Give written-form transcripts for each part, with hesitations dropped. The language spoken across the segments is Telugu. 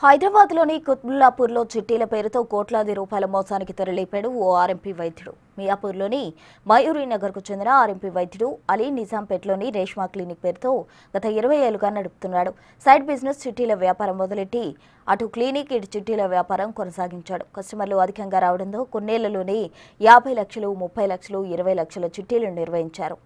హైదరాబాద్లోని కుత్బుల్లాపూర్లో చిట్టీల పేరుతో కోట్లాది రూపాయల మోసానికి తెరలేపాడు ఓ ఆర్ఎంపీ వైద్యుడు. మియాపూర్లోని మయూరి నగర్కు చెందిన ఆర్ఎంపీ వైద్యుడు అలీ నిజాంపేటలోని రేష్మా క్లినిక్ పేరుతో గత 20 ఏళ్లుగా నడుపుతున్నాడు. సైడ్ బిజినెస్ చిట్టీల వ్యాపారం మొదలెట్టి అటు క్లినిక్ ఇటు చిట్టీల వ్యాపారం కొనసాగించాడు. కస్టమర్లు అధికంగా రావడంతో కొన్నేళ్లలోనే 50 లక్షలు, 30 లక్షలు, 20 లక్షల చిట్టీలు నిర్వహించారు.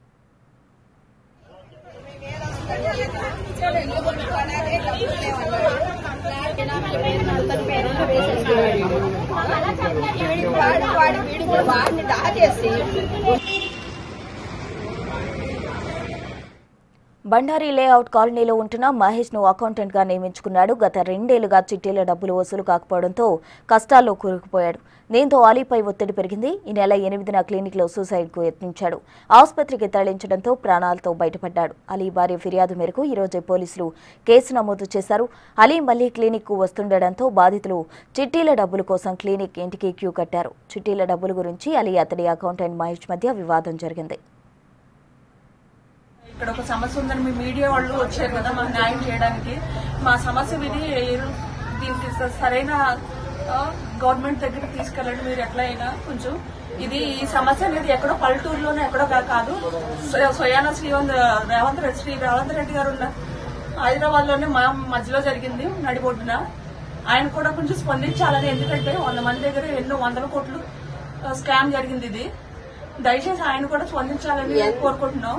బండారి లేఅవుట్ కాలనీలో ఉంటున్న మహేష్ ను అకౌంటెంట్ గా నియమించుకున్నాడు. గత 2 ఏళ్లుగా చిట్టీల డబ్బులు వసూలు కాకపోవడంతో కష్టాల్లో కూరుకుపోయాడు. దీంతో అలీపై ఒత్తిడి పెరిగింది. ఈ నెల 8న క్లినిక్ లో సూసైడ్ కు యత్నించాడు. ఆసుపత్రికి తరలించడంతో ప్రాణాలతో బయటపడ్డాడు. అలీ భార్య ఫిర్యాదు మేరకు ఈ రోజు పోలీసులు కేసు నమోదు చేశారు. అలీ మళ్లీ క్లినిక్ కు వస్తుండటంతో బాధితులు చిట్టీల డబ్బుల కోసం క్లినిక్ ఇంటికి క్యూ కట్టారు. చిట్టీల డబ్బుల గురించి అలీ అతడి అకౌంటెంట్ మహేష్ మధ్య వివాదం జరిగింది. ఇక్కడ ఒక సమస్య ఉందని మీ మీడియా వాళ్ళు వచ్చారు కదా మాకు న్యాయం చేయడానికి. మా సమస్య విని దీనికి సరైన గవర్నమెంట్ దగ్గరికి తీసుకెళ్ళండి మీరు ఎట్లయినా కొంచెం. ఈ సమస్య అనేది ఎక్కడో పల్లెటూరులోనే ఎక్కడో కాదు. సోయానా శ్రీ రేవంత్ రెడ్డి గారు ఉన్న హైదరాబాద్ లోనే మా మధ్యలో జరిగింది నడిబొడ్డున. ఆయన కూడా కొంచెం స్పందించాలని, ఎందుకంటే 100 మంది దగ్గర ఎన్నో 100 కోట్లు స్కామ్ జరిగింది. ఇది దయచేసి ఆయన కూడా స్పందించాలని కోరుకుంటున్నాం.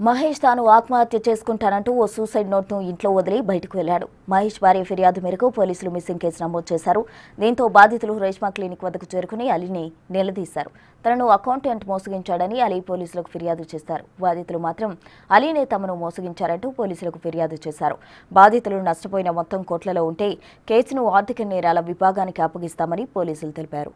మహేష్ తాను ఆత్మహత్య చేసుకుంటానంటూ ఓ సూసైడ్ నోట్ను ఇంట్లో వదిలి బయటకు వెళ్లాడు. మహేష్ భార్య ఫిర్యాదు మేరకు పోలీసులు మిస్సింగ్ కేసు నమోదు చేశారు. దీంతో బాధితులు రేష్మా క్లినిక్ వద్దకు చేరుకుని అలీని నిలదీశారు. తనను అకౌంటెంట్ మోసగించాడని అలీ పోలీసులకు ఫిర్యాదు చేశారు. బాధితులు మాత్రం అలీనే తమను మోసగించారంటూ పోలీసులకు ఫిర్యాదు చేశారు. బాధితులు నష్టపోయిన మొత్తం కోట్లలో ఉంటే కేసును ఆర్థిక నేరాల విభాగానికి అప్పగిస్తామని పోలీసులు తెలిపారు.